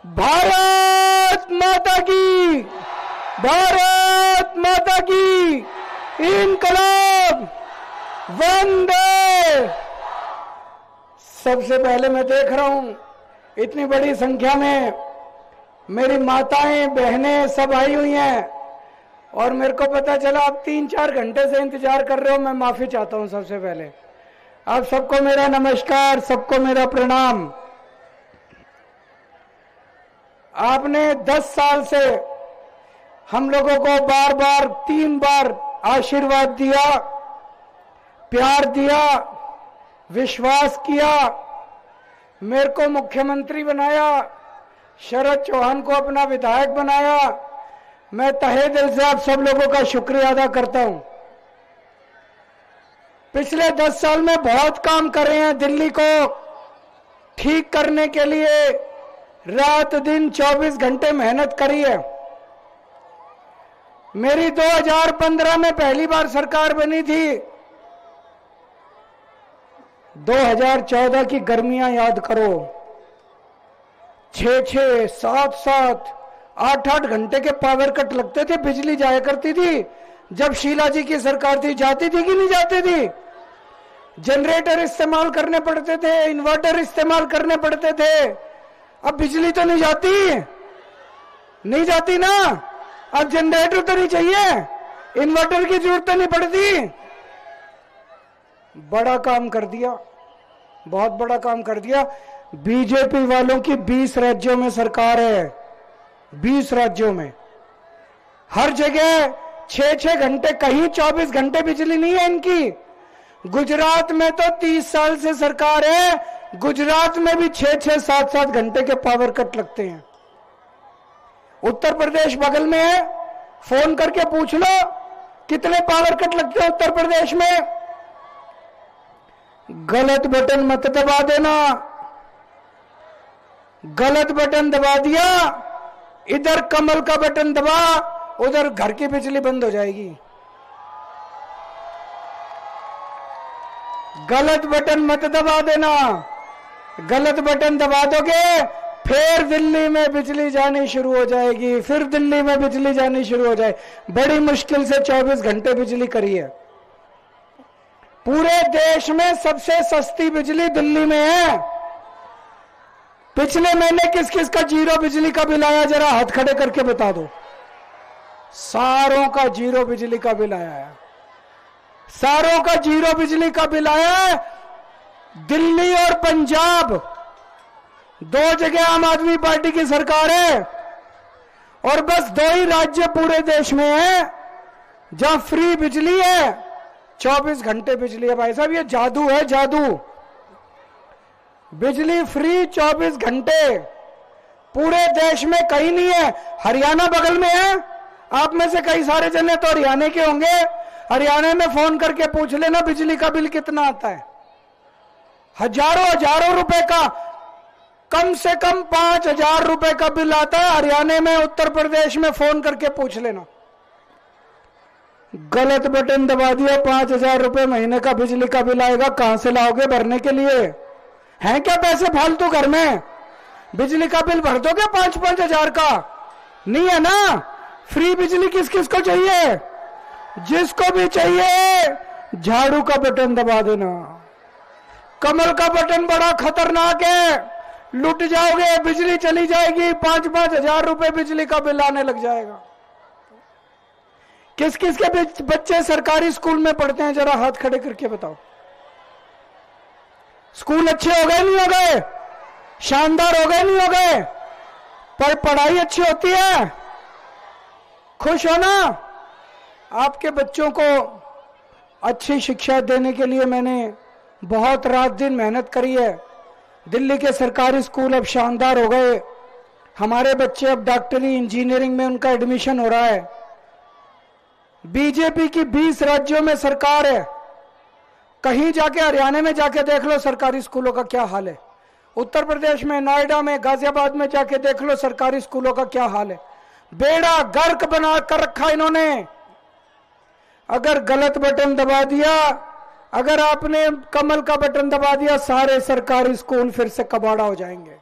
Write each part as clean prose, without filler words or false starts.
भारत माता की, भारत माता की, इनकलाब, वंदे। सबसे पहले मैं देख रहा हूं इतनी बड़ी संख्या में मेरी माताएं बहनें सब आई हुई हैं और मेरे को पता चला आप 3-4 घंटे से इंतजार कर रहे हो। मैं माफी चाहता हूं। सबसे पहले आप सबको मेरा नमस्कार, सबको मेरा प्रणाम। आपने 10 साल से हम लोगों को बार बार 3 बार आशीर्वाद दिया, प्यार दिया, विश्वास किया, मेरे को मुख्यमंत्री बनाया, शरद चौहान को अपना विधायक बनाया। मैं तहे दिल से आप सब लोगों का शुक्रिया अदा करता हूं। पिछले 10 साल में बहुत काम कर रहे हैं दिल्ली को ठीक करने के लिए, रात दिन 24 घंटे मेहनत करी है। मेरी 2015 में पहली बार सरकार बनी थी। 2014 की गर्मियां याद करो, 6-6, 7-7, 8-8 घंटे के पावर कट लगते थे, बिजली जाया करती थी। जब शीला जी की सरकार थी, जाती थी कि नहीं जाती थी? जनरेटर इस्तेमाल करने पड़ते थे, इन्वर्टर इस्तेमाल करने पड़ते थे। अब बिजली तो नहीं जाती, नहीं जाती ना। अब जनरेटर तो नहीं चाहिए, इन्वर्टर की जरूरत तो नहीं पड़ती। बड़ा काम कर दिया, बहुत बड़ा काम कर दिया। बीजेपी वालों की 20 राज्यों में सरकार है, 20 राज्यों में, हर जगह 6-6 घंटे, कहीं 24 घंटे बिजली नहीं है इनकी। गुजरात में तो 30 साल से सरकार है, गुजरात में भी 6-6, 7-7 घंटे के पावर कट लगते हैं। उत्तर प्रदेश बगल में है, फोन करके पूछ लो कितने पावर कट लगते हैं उत्तर प्रदेश में। गलत बटन मत दबा देना, गलत बटन दबा दिया, इधर कमल का बटन दबा, उधर घर की बिजली बंद हो जाएगी। गलत बटन मत दबा देना, गलत बटन दबा दोगे फिर दिल्ली में बिजली जानी शुरू हो जाएगी, फिर दिल्ली में बिजली जानी शुरू हो जाए। बड़ी मुश्किल से 24 घंटे बिजली करी है। पूरे देश में सबसे सस्ती बिजली दिल्ली में है। पिछले महीने किस किस का जीरो बिजली का बिल आया, जरा हाथ खड़े करके बता दो। सारों का जीरो बिजली का बिल आया है, सारों का जीरो बिजली का बिल आया है। दिल्ली और पंजाब, 2 जगह आम आदमी पार्टी की सरकार है और बस 2 ही राज्य पूरे देश में है जहां फ्री बिजली है, 24 घंटे बिजली है। भाई साहब ये जादू है, जादू। बिजली फ्री 24 घंटे पूरे देश में कहीं नहीं है। हरियाणा बगल में है, आप में से कई सारे जने तो हरियाणा के होंगे। हरियाणा में फोन करके पूछ लेना बिजली का बिल कितना आता है। हजारों रुपए का, कम से कम 5,000 रुपए का बिल आता है हरियाणा में। उत्तर प्रदेश में फोन करके पूछ लेना। गलत बटन दबा दिया, 5,000 रुपए महीने का बिजली का बिल आएगा। कहां से लाओगे भरने के लिए? हैं क्या पैसे फालतू घर में? बिजली का बिल भर दोगे 5-5 हजार का? नहीं है ना। फ्री बिजली किस किस को चाहिए? जिसको भी चाहिए झाड़ू का बटन दबा देना। कमल का बटन बड़ा खतरनाक है, लुट जाओगे, बिजली चली जाएगी, 5-5 हजार रुपए बिजली का बिल आने लग जाएगा। किस किस के बच्चे सरकारी स्कूल में पढ़ते हैं, जरा हाथ खड़े करके बताओ। स्कूल अच्छे हो गए नहीं हो गए? शानदार हो गए नहीं हो गए? पर पढ़ाई अच्छी होती है? खुश हो ना? आपके बच्चों को अच्छी शिक्षा देने के लिए मैंने बहुत रात दिन मेहनत करी है। दिल्ली के सरकारी स्कूल अब शानदार हो गए। हमारे बच्चे अब डॉक्टरी, इंजीनियरिंग में उनका एडमिशन हो रहा है। बीजेपी की 20 राज्यों में सरकार है। कहीं जाके हरियाणा में जाके देख लो सरकारी स्कूलों का क्या हाल है। उत्तर प्रदेश में, नोएडा में, गाजियाबाद में जाके देख लो सरकारी स्कूलों का क्या हाल है। बेड़ा गर्क बना कर रखा इन्होंने। अगर गलत बटन दबा दिया, अगर आपने कमल का बटन दबा दिया, सारे सरकारी स्कूल फिर से कबाड़ा हो जाएंगे।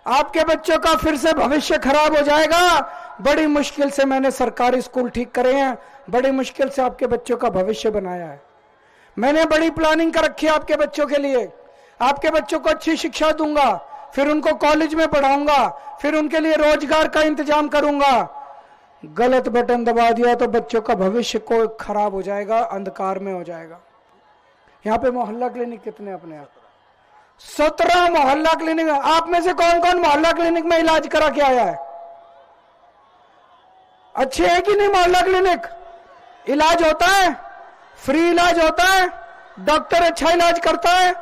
आपके बच्चों का फिर से भविष्य खराब हो जाएगा। बड़ी मुश्किल से मैंने सरकारी स्कूल ठीक करे हैं, बड़ी मुश्किल से आपके बच्चों का भविष्य बनाया है। मैंने बड़ी प्लानिंग कर रखी है आपके बच्चों के लिए। आपके बच्चों को अच्छी शिक्षा दूंगा, फिर उनको कॉलेज में पढ़ाऊंगा, फिर उनके लिए रोजगार का इंतजाम करूंगा। गलत बटन दबा दिया तो बच्चों का भविष्य को खराब हो जाएगा, अंधकार में हो जाएगा। यहां पे मोहल्ला क्लिनिक कितने अपने आप? 17 मोहल्ला क्लिनिक। आप में से कौन कौन मोहल्ला क्लिनिक में इलाज करा के आया है? अच्छे है कि नहीं मोहल्ला क्लिनिक? इलाज होता है, फ्री इलाज होता है, डॉक्टर अच्छा इलाज करता है,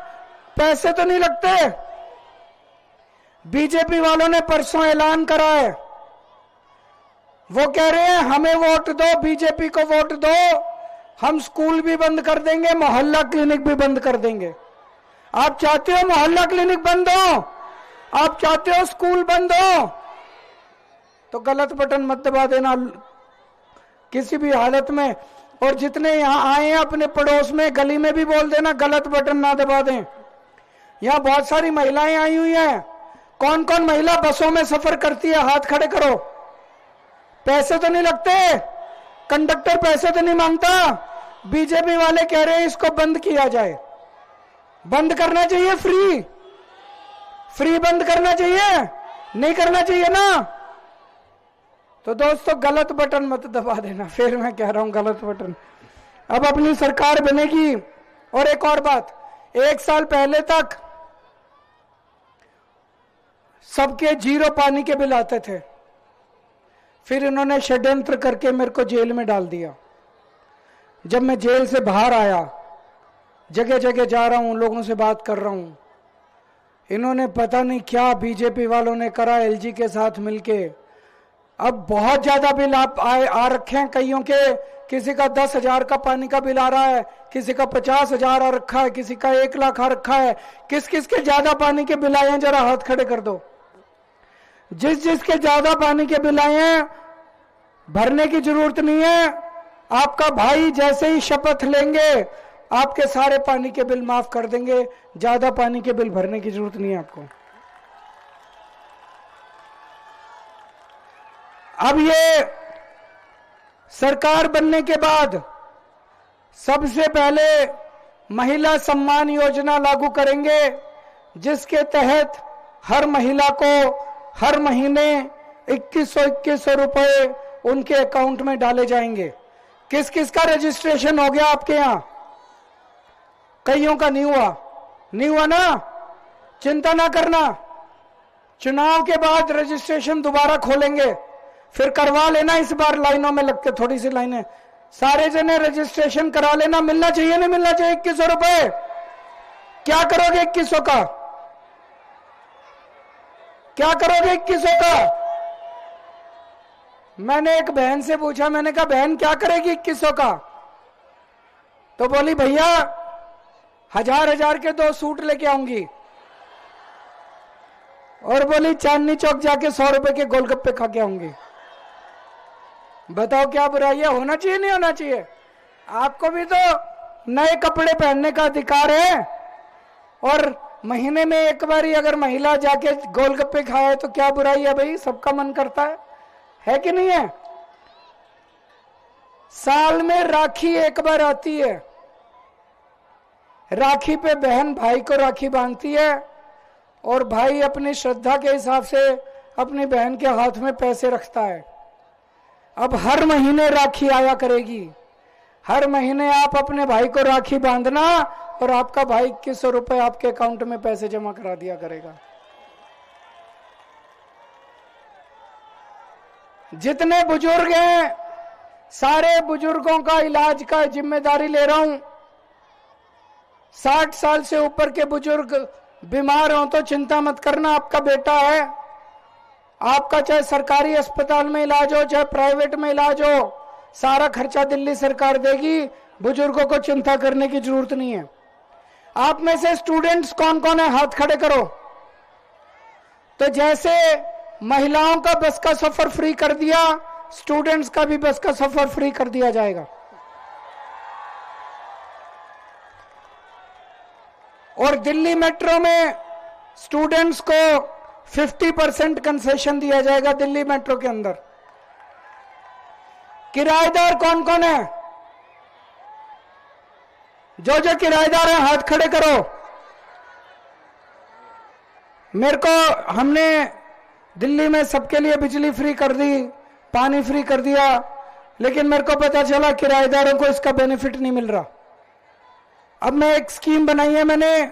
पैसे तो नहीं लगते। बीजेपी वालों ने परसों ऐलान करा है, वो कह रहे हैं हमें वोट दो, बीजेपी को वोट दो, हम स्कूल भी बंद कर देंगे, मोहल्ला क्लिनिक भी बंद कर देंगे। आप चाहते हो मोहल्ला क्लिनिक बंद हो? आप चाहते हो स्कूल बंद हो? तो गलत बटन मत दबा देना किसी भी हालत में। और जितने यहां आए हैं अपने पड़ोस में, गली में भी बोल देना गलत बटन ना दबा दें। यहां बहुत सारी महिलाएं आई हुई हैं। कौन कौन महिला बसों में सफर करती है? हाथ खड़े करो। पैसे तो नहीं लगते, कंडक्टर पैसे तो नहीं मांगता। बीजेपी वाले कह रहे हैं इसको बंद किया जाए। बंद करना चाहिए, फ्री बंद करना चाहिए, नहीं करना चाहिए ना? तो दोस्तों गलत बटन मत दबा देना। फिर मैं कह रहा हूं गलत बटन। अब अपनी सरकार बनेगी। और एक और बात, 1 साल पहले तक सबके 0 पानी के बिल आते थे, फिर इन्होंने षड्यंत्र करके मेरे को जेल में डाल दिया। जब मैं जेल से बाहर आया, जगह जगह जा रहा हूं, लोगों से बात कर रहा हूं, इन्होंने पता नहीं क्या बीजेपी वालों ने करा एलजी के साथ मिलके। अब बहुत ज्यादा बिल आ रखे हैं कईयों के। किसी का 10,000 का पानी का बिल आ रहा है, किसी का 50,000 आ रखा है, किसी का 1 लाख आ रखा है। किस किस के ज्यादा पानी के बिल आए हैं? जरा हाथ खड़े कर दो। जिस जिसके ज्यादा पानी के बिल आए हैं, भरने की जरूरत नहीं है। आपका भाई जैसे ही शपथ लेंगे, आपके सारे पानी के बिल माफ कर देंगे। ज्यादा पानी के बिल भरने की जरूरत नहीं है आपको। अब ये सरकार बनने के बाद सबसे पहले महिला सम्मान योजना लागू करेंगे, जिसके तहत हर महिला को हर महीने 2100 रुपए उनके अकाउंट में डाले जाएंगे। किस किस का रजिस्ट्रेशन हो गया आपके यहां? कईयों का नहीं हुआ ना? चिंता ना करना, चुनाव के बाद रजिस्ट्रेशन दोबारा खोलेंगे, फिर करवा लेना। इस बार लाइनों में लग के, थोड़ी सी लाइनें, सारे जने रजिस्ट्रेशन करा लेना। मिलना चाहिए नहीं मिलना चाहिए 2100 रुपए? क्या करोगे 2100 का? क्या करोगे 2100 का? मैंने एक बहन से पूछा, मैंने कहा बहन क्या करेगी 2100 का? तो बोली भैया 1000 के 2 सूट लेके आऊंगी, और बोली चांदनी चौक जाके 100 रुपए के गोलगप्पे खा के आऊंगी। बताओ क्या बुराई है? होना चाहिए नहीं होना चाहिए? आपको भी तो नए कपड़े पहनने का अधिकार है। और महीने में एक बार ही अगर महिला जाके गोलगप्पे खाए तो क्या बुराई है भाई? सबका मन करता है कि नहीं है? साल में राखी एक बार आती है, राखी पे बहन भाई को राखी बांधती है, और भाई अपनी श्रद्धा के हिसाब से अपनी बहन के हाथ में पैसे रखता है। अब हर महीने राखी आया करेगी, हर महीने आप अपने भाई को राखी बांधना, और आपका भाई 2100 रुपए आपके अकाउंट में पैसे जमा करा दिया करेगा। जितने बुजुर्ग हैं, सारे बुजुर्गों का इलाज का जिम्मेदारी ले रहा हूं। 60 साल से ऊपर के बुजुर्ग बीमार हो तो चिंता मत करना, आपका बेटा है। आपका चाहे सरकारी अस्पताल में इलाज हो चाहे प्राइवेट में इलाज हो, सारा खर्चा दिल्ली सरकार देगी। बुजुर्गों को चिंता करने की जरूरत नहीं है। आप में से स्टूडेंट्स कौन कौन है? हाथ खड़े करो। तो जैसे महिलाओं का बस का सफर फ्री कर दिया, स्टूडेंट्स का भी बस का सफर फ्री कर दिया जाएगा। और दिल्ली मेट्रो में स्टूडेंट्स को 50% कंसेशन दिया जाएगा दिल्ली मेट्रो के अंदर। किराएदार कौन कौन है? जो जो किराएदार हैं हाथ खड़े करो। मेरे को हमने दिल्ली में सबके लिए बिजली फ्री कर दी, पानी फ्री कर दिया, लेकिन मेरे को पता चला किराएदारों को इसका बेनिफिट नहीं मिल रहा। अब मैं एक स्कीम बनाई है मैंने,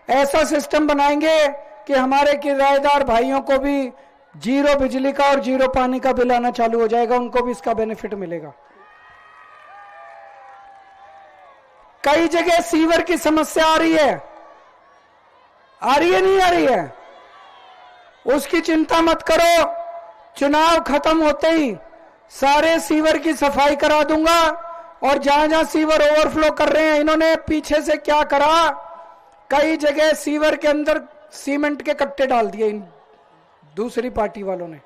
ऐसा सिस्टम बनाएंगे कि हमारे किराएदार भाइयों को भी जीरो बिजली का और जीरो पानी का बिल आना चालू हो जाएगा, उनको भी इसका बेनिफिट मिलेगा। कई जगह सीवर की समस्या आ रही है नहीं आ रही है? उसकी चिंता मत करो, चुनाव खत्म होते ही सारे सीवर की सफाई करा दूंगा। और जहां जहां सीवर ओवरफ्लो कर रहे हैं, इन्होंने पीछे से क्या करा, कई जगह सीवर के अंदर सीमेंट के कट्टे डाल दिए इन दूसरी पार्टी वालों ने,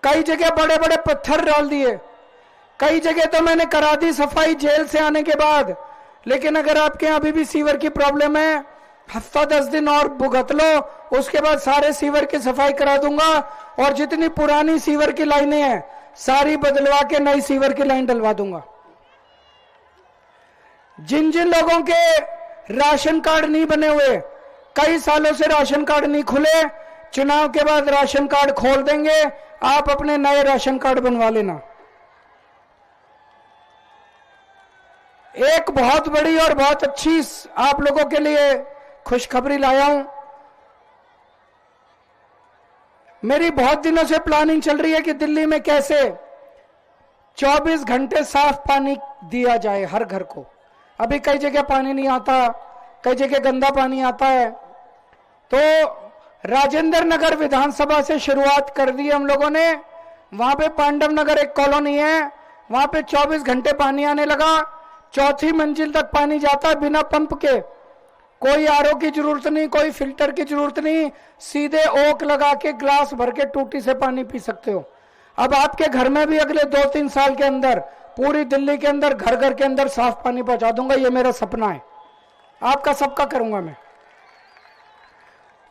कई जगह बड़े बड़े पत्थर डाल दिए, कई जगह तो मैंने करा दी सफाई जेल से आने के बाद। लेकिन अगर आपके यहां अभी भी सीवर की प्रॉब्लम है, हफ्ता 10 दिन और भुगत लो, उसके बाद सारे सीवर की सफाई करा दूंगा। और जितनी पुरानी सीवर की लाइनें हैं सारी बदलवा के नई सीवर की लाइन डलवा दूंगा। जिन जिन लोगों के राशन कार्ड नहीं बने हुए, कई सालों से राशन कार्ड नहीं खुले, चुनाव के बाद राशन कार्ड खोल देंगे, आप अपने नए राशन कार्ड बनवा लेना। एक बहुत बड़ी और बहुत अच्छी आप लोगों के लिए खुशखबरी लाया हूं। मेरी बहुत दिनों से प्लानिंग चल रही है कि दिल्ली में कैसे 24 घंटे साफ पानी दिया जाए हर घर को। अभी कई जगह पानी नहीं आता, कई जगह गंदा पानी आता है। तो राजेंद्र नगर विधानसभा से शुरुआत कर दी हम लोगों ने। वहां पे पांडव नगर एक कॉलोनी है, वहां पे 24 घंटे पानी आने लगा। चौथी मंजिल तक पानी जाता है बिना पंप के, कोई आरओ की जरूरत नहीं, कोई फिल्टर की जरूरत नहीं, सीधे ओक लगा के ग्लास भर के टूटी से पानी पी सकते हो। अब आपके घर में भी अगले 2-3 साल के अंदर पूरी दिल्ली के अंदर घर घर के अंदर साफ पानी पहुंचा दूंगा। ये मेरा सपना है, आपका सबका करूंगा मैं।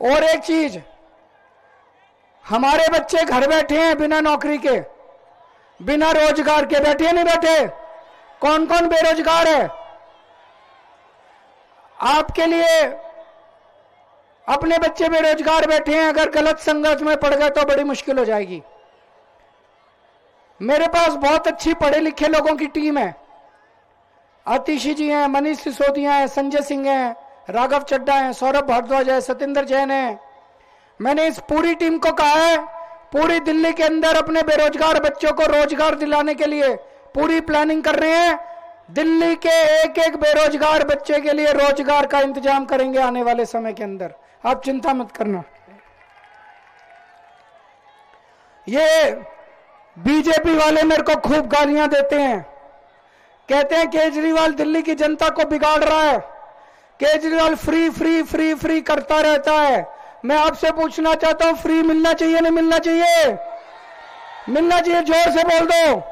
और एक चीज, हमारे बच्चे घर बैठे हैं बिना नौकरी के, बिना रोजगार के। बैठे नहीं बैठे? कौन कौन बेरोजगार है? आपके लिए अपने बच्चे बेरोजगार बैठे हैं, अगर गलत संगत में पड़ गए तो बड़ी मुश्किल हो जाएगी। मेरे पास बहुत अच्छी पढ़े लिखे लोगों की टीम है। आतिशी जी हैं, मनीष सिसोदिया हैं, संजय सिंह हैं, राघव चड्डा हैं, सौरभ भारद्वाज है, सतेंद्र जैन है। मैंने इस पूरी टीम को कहा है पूरी दिल्ली के अंदर अपने बेरोजगार बच्चों को रोजगार दिलाने के लिए पूरी प्लानिंग कर रहे हैं। दिल्ली के एक एक बेरोजगार बच्चे के लिए रोजगार का इंतजाम करेंगे आने वाले समय के अंदर, आप चिंता मत करना। ये बीजेपी वाले मेरे को खूब गालियां देते हैं, कहते हैं केजरीवाल दिल्ली की जनता को बिगाड़ रहा है, Kejriwal free free free free करता रहता है। मैं आपसे पूछना चाहता हूं, फ्री मिलना चाहिए नहीं मिलना चाहिए? मिलना चाहिए, जोर से बोल दो।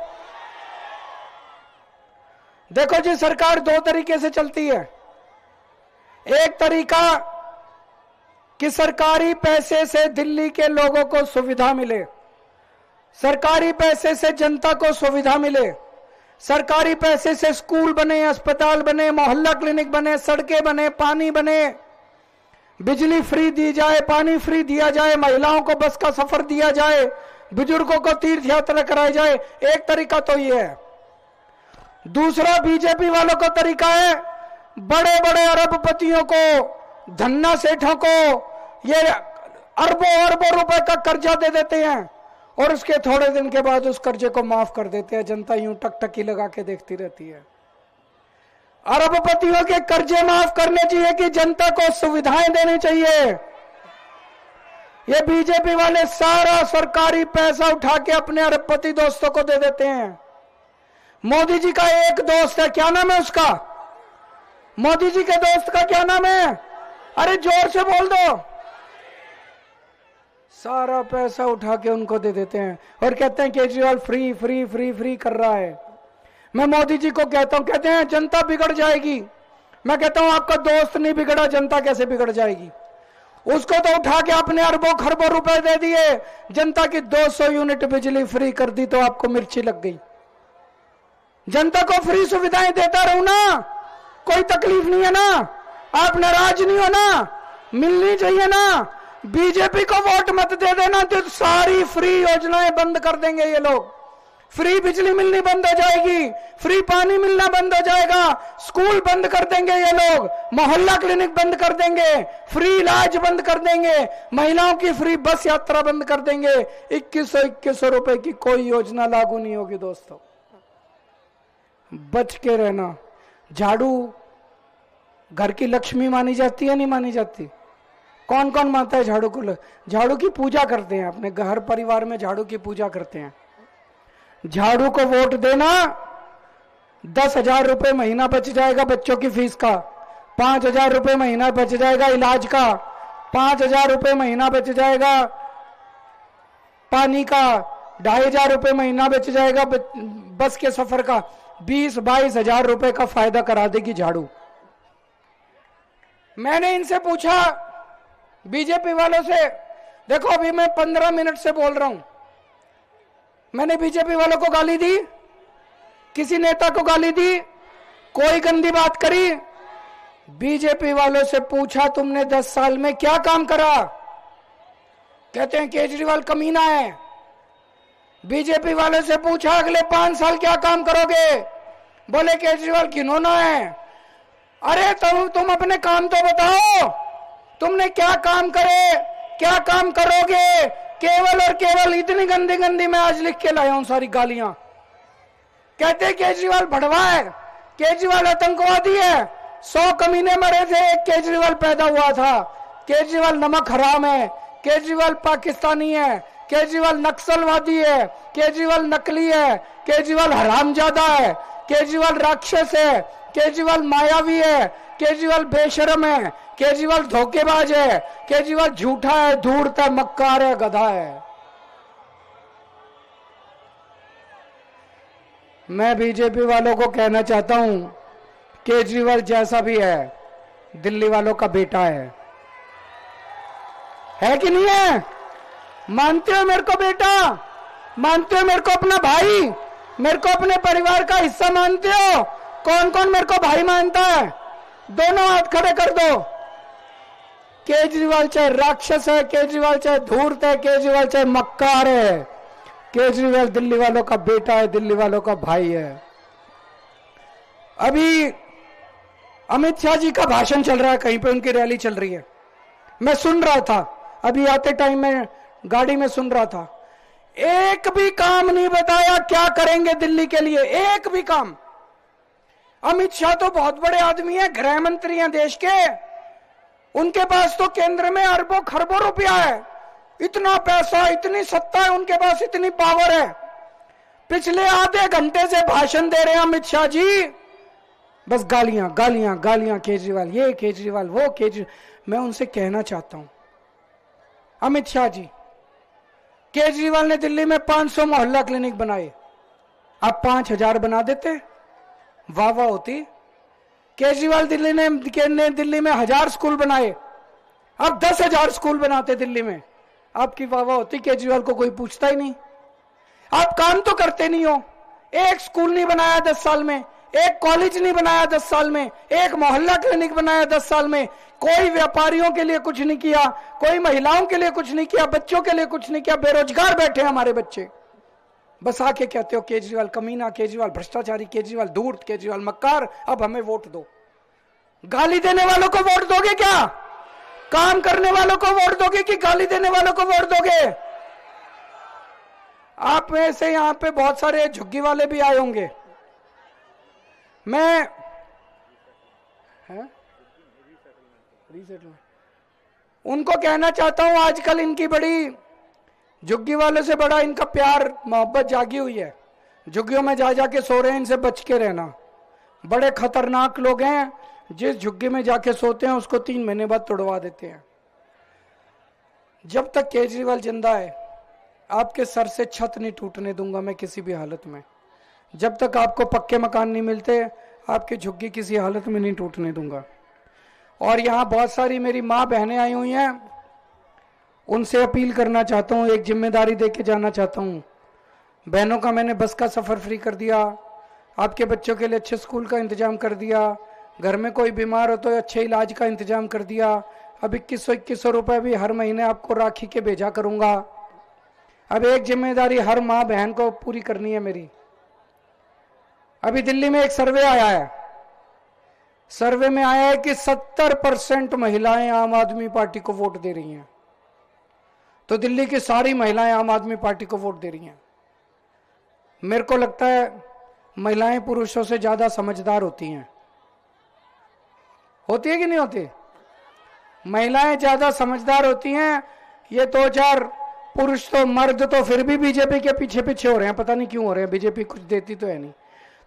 देखो जी, सरकार 2 तरीके से चलती है। एक तरीका कि सरकारी पैसे से दिल्ली के लोगों को सुविधा मिले, सरकारी पैसे से जनता को सुविधा मिले, सरकारी पैसे से स्कूल बने, अस्पताल बने, मोहल्ला क्लिनिक बने, सड़कें बने, पानी बने, बिजली फ्री दी जाए, पानी फ्री दिया जाए, महिलाओं को बस का सफर दिया जाए, बुजुर्गों को तीर्थ यात्रा कराई जाए। एक तरीका तो ये है। दूसरा बीजेपी वालों का तरीका है, बड़े बड़े अरबपतियों को, धन्ना सेठों को ये अरबों अरबों रुपए का कर्जा दे देते हैं और उसके थोड़े दिन के बाद उस कर्जे को माफ कर देते हैं। जनता यूं टकटकी लगा के देखती रहती है। अरबपतियों के कर्जे माफ करने चाहिए कि जनता को सुविधाएं देनी चाहिए? ये बीजेपी वाले सारा सरकारी पैसा उठा के अपने अरबपति दोस्तों को दे देते हैं। मोदी जी का एक दोस्त है, क्या नाम है उसका? मोदी जी के दोस्त का क्या नाम है? अरे जोर से बोल दो। सारा पैसा उठा के उनको दे देते हैं और कहते हैं Kejriwal free free free free कर रहा है। मैं मोदी जी को कहता हूं, कहते हैं जनता बिगड़ जाएगी। मैं कहता हूं आपका दोस्त नहीं बिगड़ा, जनता कैसे बिगड़ जाएगी? उसको तो उठा के आपने अरबों खरबों रुपए दे दिए, जनता की 200 यूनिट बिजली फ्री कर दी तो आपको मिर्ची लग गई। जनता को फ्री सुविधाएं देता रहूं ना, कोई तकलीफ नहीं है ना, आप नाराज नहीं हो ना, मिलनी चाहिए ना। बीजेपी को वोट मत दे देना तो सारी फ्री योजनाएं बंद कर देंगे ये लोग। फ्री बिजली मिलनी बंद हो जाएगी, फ्री पानी मिलना बंद हो जाएगा, स्कूल बंद कर देंगे ये लोग, मोहल्ला क्लिनिक बंद कर देंगे, फ्री इलाज बंद कर देंगे, महिलाओं की फ्री बस यात्रा बंद कर देंगे। 2100 रुपए की कोई योजना लागू नहीं होगी दोस्तों, बच के रहना। झाड़ू घर की लक्ष्मी मानी जाती है, नहीं मानी जाती? कौन कौन मानता है झाड़ू को? झाड़ू की पूजा करते हैं, अपने घर परिवार में झाड़ू की पूजा करते हैं। झाड़ू को वोट देना, 10,000 रुपए महीना बच जाएगा बच्चों की फीस का, 5,000 रुपए महीना बच जाएगा इलाज का, 5,000 रुपए महीना बच जाएगा पानी का, 2,500 रुपए महीना बच जाएगा बस के सफर का, 20-22 हजार रुपए का फायदा करा देगी झाड़ू। मैंने इनसे पूछा बीजेपी वालों से, देखो अभी मैं 15 मिनट से बोल रहा हूं, मैंने बीजेपी वालों को गाली दी? किसी नेता को गाली दी? कोई गंदी बात करी? बीजेपी वालों से पूछा तुमने 10 साल में क्या काम करा? कहते हैं केजरीवाल कमीना है। बीजेपी वालों से पूछा अगले 5 साल क्या काम करोगे? बोले केजरीवाल घिनौना है। अरे तुम अपने काम तो बताओ, तुमने क्या काम करे, क्या काम करोगे? केवल और केवल इतनी गंदी गंदी मैं आज लिख के लाया हूं सारी गालियां। कहते केजरीवाल भड़वा है, केजरीवाल आतंकवादी है, 100 कमीने मरे थे, एक केजरीवाल पैदा हुआ था, केजरीवाल नमक हराम है, केजरीवाल पाकिस्तानी है, केजरीवाल नक्सलवादी है, केजरीवाल नकली है, केजरीवाल हरामजादा है, केजरीवाल राक्षस है, केजरीवाल मायावी है, केजरीवाल बेशरम है, केजरीवाल धोखेबाज है, केजरीवाल झूठा है, धूर्त है, मक्कार है, गधा है। मैं बीजेपी वालों को कहना चाहता हूं, केजरीवाल जैसा भी है दिल्ली वालों का बेटा है कि नहीं है? मानते हो मेरे को बेटा? मानते हो मेरे को अपना भाई? मेरे को अपने परिवार का हिस्सा मानते हो? कौन कौन मेरे को भाई मानता है? दोनों हाथ खड़े कर दो। केजरीवाल चाहे राक्षस है, केजरीवाल चाहे धूर्त है, केजरीवाल चाहे मक्कार है, केजरीवाल दिल्ली वालों का बेटा है, दिल्ली वालों का भाई है। अभी अमित शाह जी का भाषण चल रहा है, कहीं पे उनकी रैली चल रही है, मैं सुन रहा था, अभी आते टाइम में गाड़ी में सुन रहा था। एक भी काम नहीं बताया क्या करेंगे दिल्ली के लिए, एक भी काम। अमित शाह तो बहुत बड़े आदमी है, गृह मंत्री हैं देश के, उनके पास तो केंद्र में अरबों खरबों रुपया है, इतना पैसा, इतनी सत्ता है उनके पास, इतनी पावर है। पिछले आधे घंटे से भाषण दे रहे हैं अमित शाह जी, बस गालियां गालियां गालियां, केजरीवाल ये, केजरीवाल वो, केजरीवाल। मैं उनसे कहना चाहता हूं, अमित शाह जी, केजरीवाल ने दिल्ली में 500 मोहल्ला क्लिनिक बनाए, आप 5,000 बना देते, वाह वाह होती। केजरीवाल दिल्ली ने दिल्ली में 1000 स्कूल बनाए, अब 10,000 स्कूल बनाते दिल्ली में, आपकी वाह वाह होती। केजरीवाल को कोई पूछता ही नहीं, आप काम तो करते नहीं हो। एक स्कूल नहीं बनाया 10 साल में, एक कॉलेज नहीं बनाया 10 साल में, एक मोहल्ला क्लिनिक बनाया 10 साल में, कोई व्यापारियों के लिए कुछ नहीं किया, कोई महिलाओं के लिए कुछ नहीं किया, बच्चों के लिए कुछ नहीं किया, बेरोजगार बैठे हमारे बच्चे। बस आके कहते हो केजरीवाल कमीना, केजरीवाल भ्रष्टाचारी, केजरीवाल धूर्त, केजरीवाल मक्कार, अब हमें वोट दो। गाली देने वालों को वोट दोगे क्या? काम करने वालों को वोट दोगे कि गाली देने वालों को वोट दोगे? आप में से यहां पे बहुत सारे झुग्गी वाले भी आए होंगे, मैं उनको कहना चाहता हूं, आजकल इनकी बड़ी झुग्गी वालों से बड़ा इनका प्यार मोहब्बत जागी हुई है, झुग्गियों में जा जाके सो रहे हैं, इनसे बच के रहना। बड़े खतरनाक लोग हैं, जिस झुग्गी में जाके सोते हैं उसको 3 महीने बाद तोड़वा देते हैं। जब तक केजरीवाल जिंदा है आपके सर से छत नहीं टूटने दूंगा मैं किसी भी हालत में। जब तक आपको पक्के मकान नहीं मिलते आपकी झुग्गी किसी हालत में नहीं टूटने दूंगा। और यहाँ बहुत सारी मेरी माँ बहनें आई हुई हैं, उनसे अपील करना चाहता हूं, एक जिम्मेदारी देके जाना चाहता हूं। बहनों का मैंने बस का सफर फ्री कर दिया, आपके बच्चों के लिए अच्छे स्कूल का इंतजाम कर दिया, घर में कोई बीमार हो तो अच्छे इलाज का इंतजाम कर दिया। अब 2100 रुपए भी हर महीने आपको राखी के भेजा करूंगा। अब एक जिम्मेदारी हर माँ बहन को पूरी करनी है मेरी। अभी दिल्ली में एक सर्वे आया है, सर्वे में आया है कि 70% महिलाएं आम आदमी पार्टी को वोट दे रही हैं। तो दिल्ली की सारी महिलाएं आम आदमी पार्टी को वोट दे रही हैं। मेरे को लगता है महिलाएं पुरुषों से ज्यादा समझदार होती हैं। होती है कि नहीं होती? महिलाएं ज्यादा समझदार होती हैं। ये 2-4 पुरुष तो, मर्द तो फिर भी बीजेपी के पीछे पीछे हो रहे हैं, पता नहीं क्यों हो रहे हैं, बीजेपी कुछ देती तो है नहीं।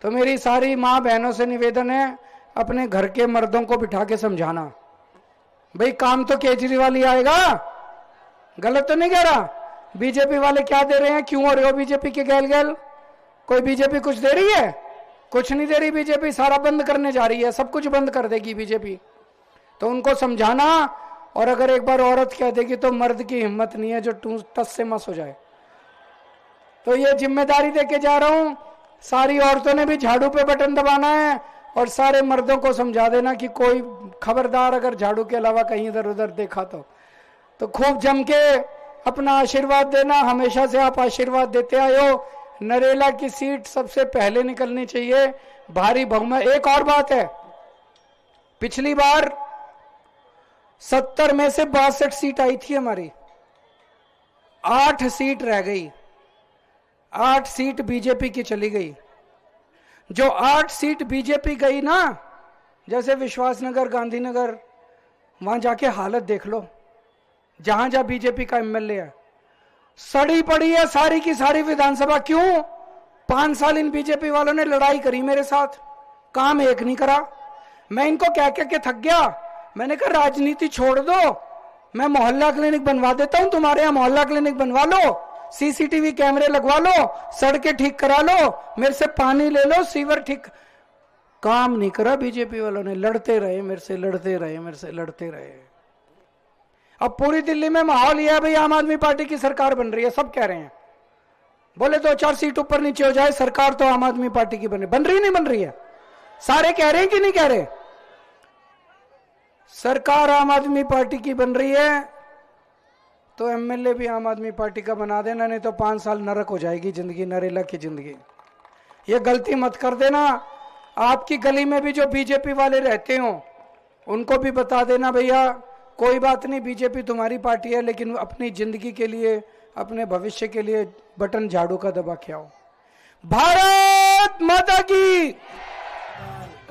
तो मेरी सारी माँ बहनों से निवेदन है, अपने घर के मर्दों को बिठा के समझाना, भाई काम तो केजरीवाल ही आएगा। गलत तो नहीं कह रहा? बीजेपी वाले क्या दे रहे हैं, क्यों हो रहे हो बीजेपी के गैल गैल? कोई बीजेपी कुछ दे रही है? कुछ नहीं दे रही बीजेपी, सारा बंद करने जा रही है, सब कुछ बंद कर देगी बीजेपी। तो उनको समझाना, और अगर एक बार औरत कह देगी तो मर्द की हिम्मत नहीं है जो टस से मस हो जाए। तो ये जिम्मेदारी देके जा रहा हूं, सारी औरतों ने भी झाड़ू पे बटन दबाना है और सारे मर्दों को समझा देना कि कोई खबरदार अगर झाड़ू के अलावा कहीं इधर उधर देखा तो खूब जम के अपना आशीर्वाद देना। हमेशा से आप आशीर्वाद देते आए हो। नरेला की सीट सबसे पहले निकलनी चाहिए, भारी बहुमत। एक और बात है, पिछली बार 70 में से 62 सीट आई थी हमारी, 8 सीट रह गई, 8 सीट बीजेपी की चली गई। जो 8 सीट बीजेपी गई ना, जैसे विश्वासनगर, गांधीनगर, वहां जाके हालत देख लो, जहां जहां बीजेपी का एमएलए है, सड़ी पड़ी है सारी की सारी विधानसभा। क्यों? 5 साल इन बीजेपी वालों ने लड़ाई करी मेरे साथ, काम एक नहीं करा। मैं इनको कह के थक गया, मैंने कहा राजनीति छोड़ दो, मैं मोहल्ला क्लिनिक बनवा देता हूं, तुम्हारे यहां मोहल्ला क्लिनिक बनवा लो, सीसीटीवी कैमरे लगवा लो, सड़कें ठीक करा लो, मेरे से पानी ले लो, सीवर ठीक। काम नहीं करा बीजेपी वालों ने, लड़ते रहे मेरे से, लड़ते रहे मेरे से, लड़ते रहे। अब पूरी दिल्ली में माहौल यह है भाई आम आदमी पार्टी की सरकार बन रही है, सब कह रहे हैं, बोले 2-4 सीट ऊपर नीचे हो जाए सरकार तो आम आदमी पार्टी की बन रही नहीं बन रही है? सारे कह रहे हैं कि नहीं कह रहे? सरकार आम आदमी पार्टी की बन रही है तो एमएलए भी आम आदमी पार्टी का बना देना, नहीं तो 5 साल नरक हो जाएगी जिंदगी, नरेला की जिंदगी। ये गलती मत कर देना। आपकी गली में भी जो बीजेपी वाले रहते हो उनको भी बता देना, भैया कोई बात नहीं, बीजेपी तुम्हारी पार्टी है, लेकिन अपनी जिंदगी के लिए, अपने भविष्य के लिए बटन झाड़ू का दबा के आओ। भारत माता की